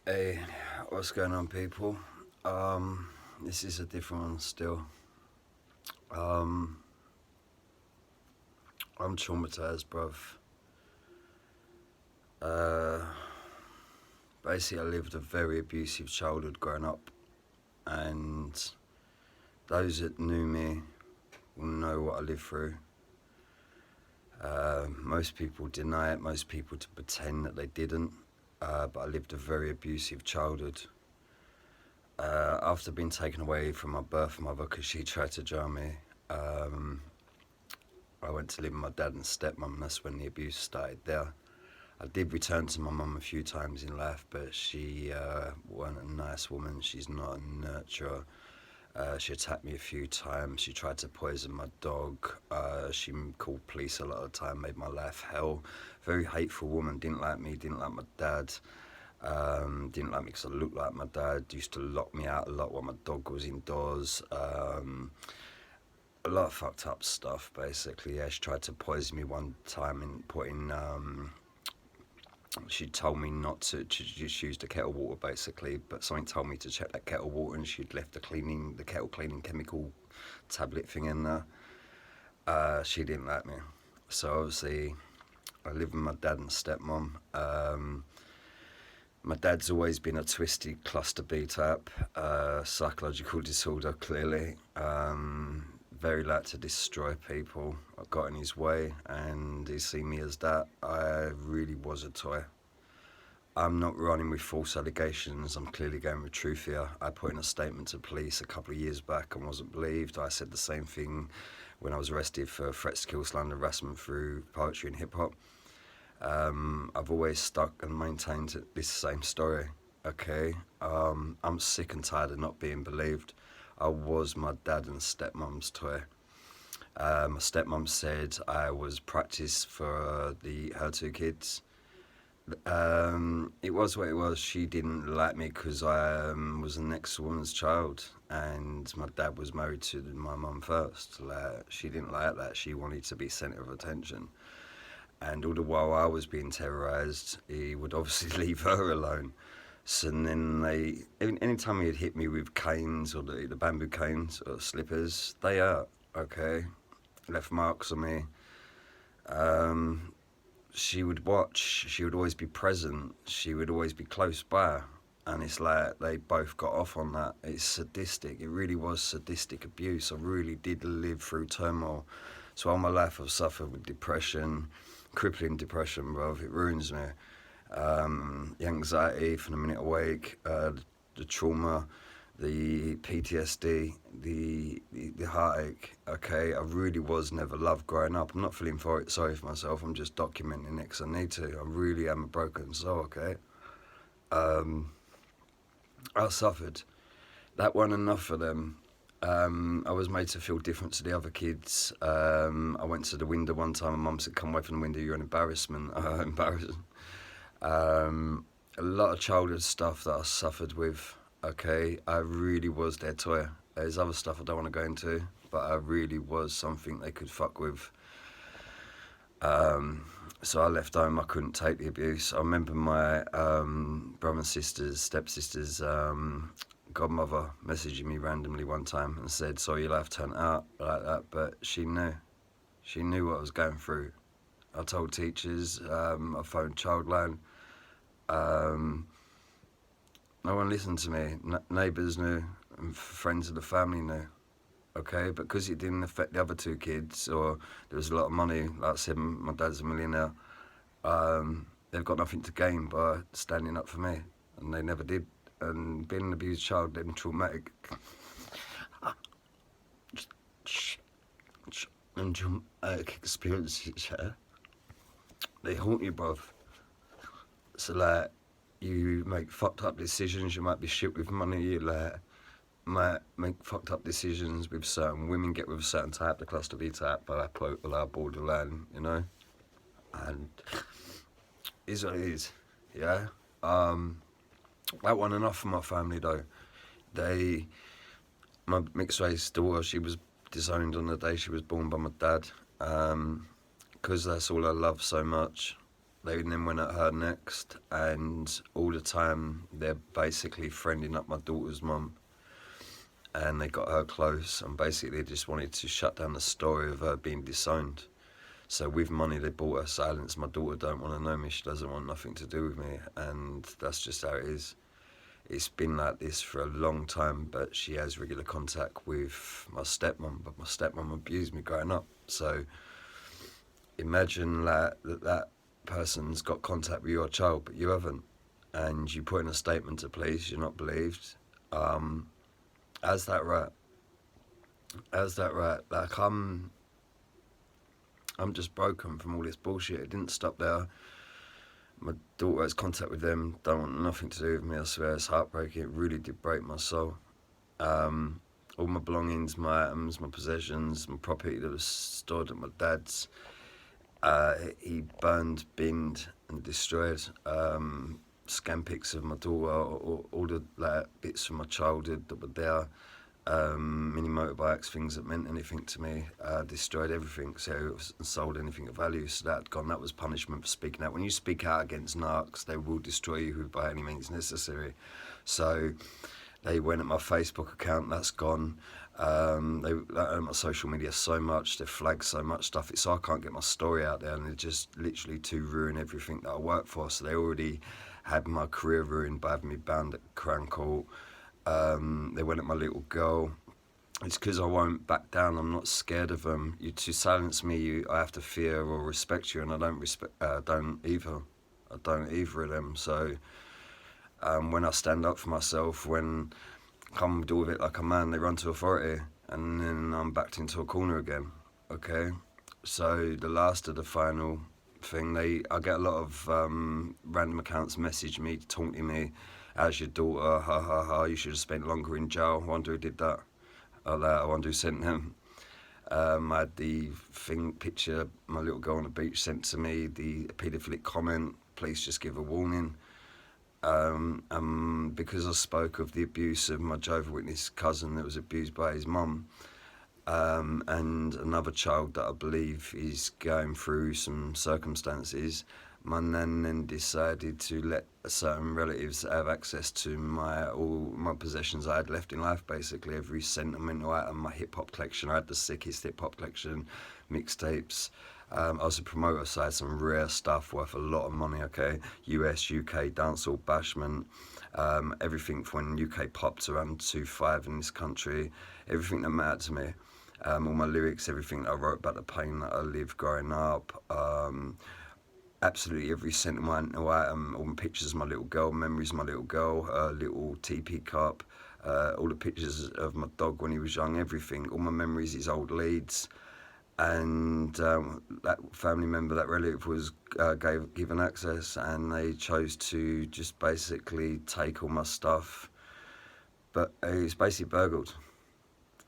Hey, what's going on, people? This is a different one still. Um, I'm traumatized, bruv. Uh, Basically, I lived a very abusive childhood growing up, and those that knew me will know what I lived through. Most people deny it, most people to pretend that they didn't, but I lived a very abusive childhood. After being taken away from my birth mother because she tried to drown me, um, I went to live with my dad and stepmom, and that's when the abuse started there. I did return to my mum a few times in life, but she wasn't a nice woman. She's not a nurturer. She attacked me a few times. She tried to poison my dog. She called police a lot of the time, made my life hell. Very hateful woman. Didn't like me. Didn't like my dad. Didn't like me because I looked like my dad. Used to lock me out a lot while my dog was indoors. A lot of fucked up stuff, basically. Yeah, she tried to poison me one time and put in. She told me not to just use the kettle water, basically, but something told me to check that kettle water, and she'd left the kettle cleaning chemical tablet thing in there. She didn't like me, so obviously I live with my dad and stepmom. My dad's always been a twisted cluster B type, psychological disorder, clearly. Very like to destroy people. I got in his way, and he seen me as that. I really was a toy. I'm not running with false allegations. I'm clearly going with truth here. I put in a statement to police a couple of years back and wasn't believed. I said the same thing when I was arrested for threats to kill, slander, harassment through poetry and hip hop. I've always stuck and maintained this same story. Okay, I'm sick and tired of not being believed. I was my dad and stepmom's toy. My stepmom said I was practice for her two kids. It was what it was. She didn't like me because I was the next woman's child, and my dad was married to my mum first. She didn't like that. She wanted to be centre of attention. And all the while I was being terrorised, he would obviously leave her alone. So then anytime he'd hit me with canes or the bamboo canes or slippers, they hurt, okay? Left marks on me. She would watch, she would always be present, she would always be close by. And it's like they both got off on that. It's sadistic. It really was sadistic abuse. I really did live through turmoil. So all my life I've suffered with depression, crippling depression, bruv. It ruins me. The anxiety from the minute awake, the trauma, the PTSD, the heartache. Okay, I really was never loved growing up. I'm not feeling sorry for myself. I'm just documenting it because I need to. I really am a broken soul. Okay. I suffered. That wasn't enough for them. I was made to feel different to the other kids. I went to the window one time and mum said, "Come away from the window, you're an embarrassment." Embarrassing. A lot of childhood stuff that I suffered with. Okay, I really was their toy. There's other stuff I don't want to go into, but I really was something they could fuck with. So I left home. I couldn't take the abuse. I remember my brother and sisters, stepsisters, godmother messaging me randomly one time and said, "Sorry, your life turned out like that," but she knew. She knew what I was going through. I told teachers. I phoned Childline. No one listened to me. Neighbours knew, and friends of the family knew. Okay, but because it didn't affect the other two kids, or there was a lot of money, like I said, my dad's a millionaire, they've got nothing to gain by standing up for me, and they never did. And being an abused child, then traumatic, and traumatic experiences, yeah, they haunt you, bruv. So like, you make fucked up decisions, you might be shit with money, you might make fucked up decisions with certain women, get with a certain type, the cluster B type, bipolar, borderline, you know? And is what it is, yeah? That wasn't enough for my family though. My mixed race daughter, she was disowned on the day she was born by my dad, because that's all I love so much. They then went at her next, and all the time they're basically friending up my daughter's mum, and they got her close, and basically just wanted to shut down the story of her being disowned. So with money they bought her silence. My daughter don't want to know me, she doesn't want nothing to do with me, and that's just how it is. It's been like this for a long time, but she has regular contact with my stepmom, but my stepmom abused me growing up. So imagine that person's got contact with your child, but you haven't, and you put in a statement to police, you're not believed. How's that right? How's that right? Like, I'm just broken from all this bullshit. It didn't stop there. My daughter has contact with them, don't want nothing to do with me, I swear. It's heartbreaking. It really did break my soul. All my belongings, my items, my possessions, my property that was stored at my dad's, he burned, binned and destroyed. Scan pics of my daughter, all the bits from my childhood that were there. Mini motorbikes, things that meant anything to me, destroyed everything, so sold anything of value, so that had gone. That was punishment for speaking out. When you speak out against Narcs, they will destroy you by any means necessary. So they went at my Facebook account, that's gone. They own my social media so much, they flagged so much stuff, so I can't get my story out there, and they're just literally to ruin everything that I work for. So they already had my career ruined by having me banned at Crown Court. They went at my little girl. It's because I won't back down. I'm not scared of them. To silence me, I have to fear or respect you, and I don't respect. Don't either. I don't either of them. So when I stand up for myself, when I come deal with it like a man, they run to authority, and then I'm backed into a corner again. Okay. So the last of the final thing, I get a lot of random accounts message me, taunting me. How's your daughter? Ha ha ha, you should have spent longer in jail. I wonder who did that. I wonder who sent them. I had the picture, my little girl on the beach sent to me, the paedophilic comment, please just give a warning. Because I spoke of the abuse of my Jehovah's Witness cousin that was abused by his mum, and another child that I believe is going through some circumstances, my nan then decided to let certain relatives have access to all my possessions I had left in life, basically every sentimental item, my hip-hop collection. I had the sickest hip-hop collection, mixtapes. I was a promoter, so I had some rare stuff worth a lot of money, okay? US, UK, dancehall, bashment, everything from when UK popped around 2.5 in this country, everything that mattered to me. All my lyrics, everything that I wrote about the pain that I lived growing up, absolutely every sentimental item, all my pictures of my little girl, memories of my little girl, her little teepee cup, all the pictures of my dog when he was young, everything, all my memories, his old leads. And that family member, that relative, was given access, and they chose to just basically take all my stuff. But it was basically burgled.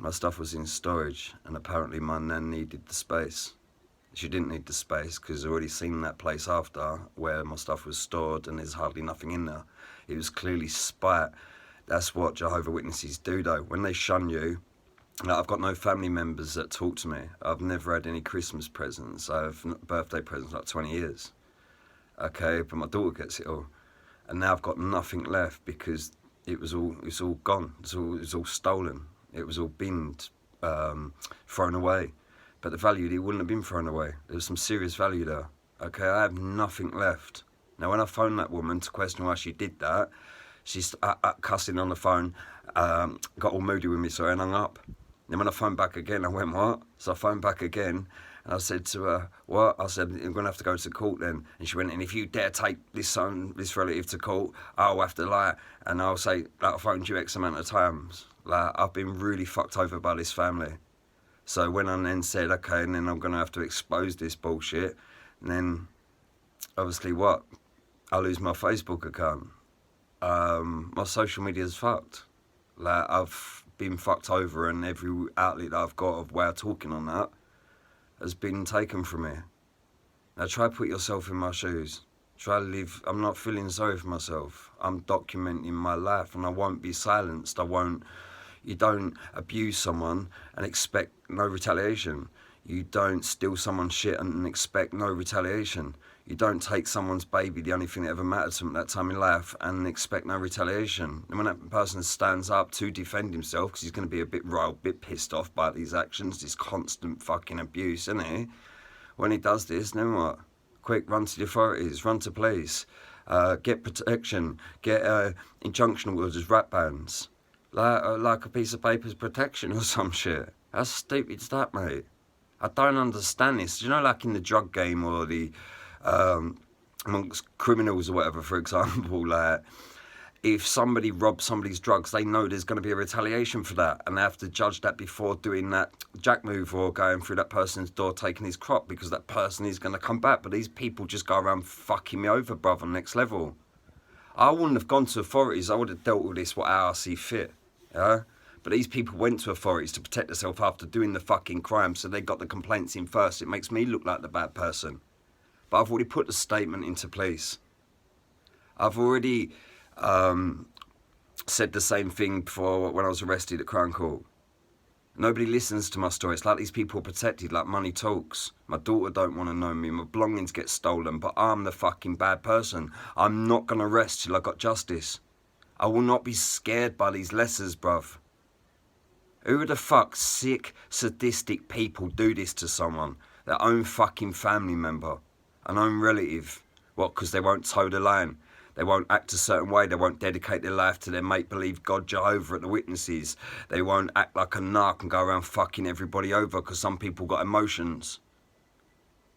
My stuff was in storage, and apparently my nan needed the space. She didn't need the space because I'd already seen that place after where my stuff was stored, and there's hardly nothing in there. It was clearly spite. That's what Jehovah's Witnesses do, though. When they shun you, I've got no family members that talk to me. I've never had any Christmas presents. I have birthday presents like 20 years. Okay, but my daughter gets it all. And now I've got nothing left because it's all gone. It's all stolen. It was all binned, thrown away. But the value, it wouldn't have been thrown away. There was some serious value there. Okay, I have nothing left. Now, when I phoned that woman to question why she did that, she's cussing on the phone, got all moody with me, so I hung up. Then when I phoned back again, I went, what? So I phoned back again, and I said to her, what? I said, you're going to have to go to court then. And she went, and if you dare take this relative to court, I'll have to lie. And I'll say, like, I phoned you X amount of times. Like, I've been really fucked over by this family. So when I then said, okay, and then I'm going to have to expose this bullshit, and then obviously what? I lose my Facebook account. My social media's fucked. Like, I've been fucked over, and every outlet that I've got of way of talking on that has been taken from me. Now try put yourself in my shoes. Try live. I'm not feeling sorry for myself. I'm documenting my life, and I won't be silenced. You don't abuse someone and expect no retaliation. You don't steal someone's shit and expect no retaliation. You don't take someone's baby, the only thing that ever mattered to them at that time in life, and expect no retaliation. And when that person stands up to defend himself, because he's going to be a bit riled, a bit pissed off by these actions, this constant fucking abuse, isn't he? When he does this, then what? Quick, run to the authorities, run to police, get protection, get injunction orders, rap bans. Like a piece of paper's protection or some shit. How stupid is that, mate? I don't understand this. You know, like in the drug game or the amongst criminals or whatever, for example, like if somebody robs somebody's drugs, they know there's going to be a retaliation for that, and they have to judge that before doing that jack move or going through that person's door taking his crop, because that person is going to come back. But these people just go around fucking me over, brother, next level. I wouldn't have gone to authorities. I would have dealt with this what I see fit, yeah? But these people went to authorities to protect themselves after doing the fucking crime, so they got the complaints in first. It makes me look like the bad person. But I've already put the statement into place. I've already said the same thing before when I was arrested at Crown Court. Nobody listens to my story. It's like these people are protected, like money talks. My daughter don't want to know me. My belongings get stolen, but I'm the fucking bad person. I'm not going to rest till I got justice. I will not be scared by these lessers, bruv. Who the fuck sick, sadistic people do this to someone? Their own fucking family member. An own relative. What, because they won't toe the line? They won't act a certain way. They won't dedicate their life to their make-believe God Jehovah at the witnesses. They won't act like a narc and go around fucking everybody over because some people got emotions.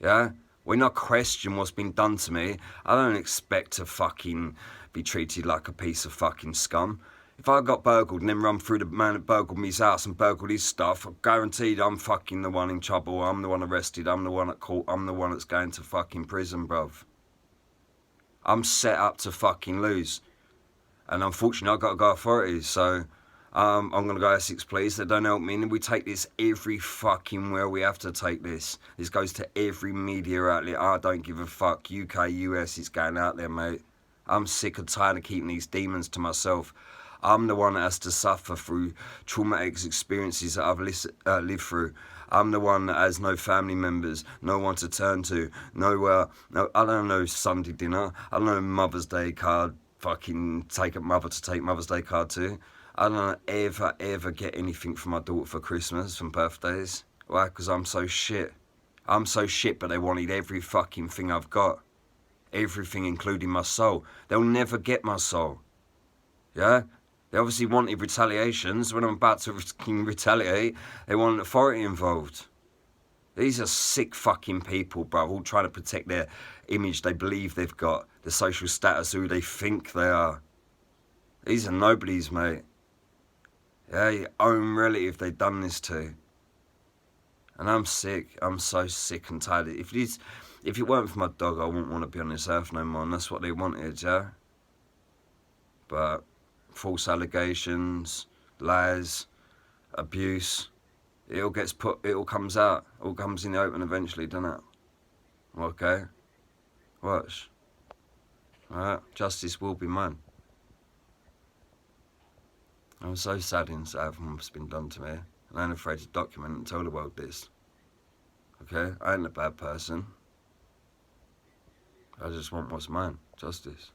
Yeah? When I question what's been done to me, I don't expect to fucking be treated like a piece of fucking scum. If I got burgled and then run through the man that burgled me his house and burgled his stuff, I'm guaranteed I'm fucking the one in trouble. I'm the one arrested. I'm the one at court. I'm the one that's going to fucking prison, bruv. I'm set up to fucking lose. And unfortunately, I've got to go authorities. So I'm going to go Essex, please. They don't help me. And we take this every fucking where we have to take this. This goes to every media outlet. I don't give a fuck. UK, US, it's going out there, mate. I'm sick and tired of keeping these demons to myself. I'm the one that has to suffer through traumatic experiences that I've lived through. I'm the one that has no family members, no one to turn to, no, I don't know Sunday dinner, I don't know Mother's Day card, fucking take Mother's Day card to. I don't ever get anything from my daughter for Christmas, from birthdays. Why? Because I'm so shit. I'm so shit, but they wanted every fucking thing I've got. Everything, including my soul. They'll never get my soul. Yeah? They obviously wanted retaliations. When I'm about to retaliate, they want authority involved. These are sick fucking people, bro, all trying to protect their image they believe they've got, their social status, who they think they are. These are nobodies, mate. Yeah, your own relative they've done this to. And I'm sick. I'm so sick and tired. If it weren't for my dog, I wouldn't want to be on this earth no more. And that's what they wanted, yeah? But false allegations, lies, abuse, it all comes out. It all comes in the open eventually, doesn't it? Okay? Watch. Alright? Justice will be mine. I'm so sad inside from what's been done to me. And I ain't afraid to document and tell the world this. Okay? I ain't a bad person. I just want what's mine. Justice.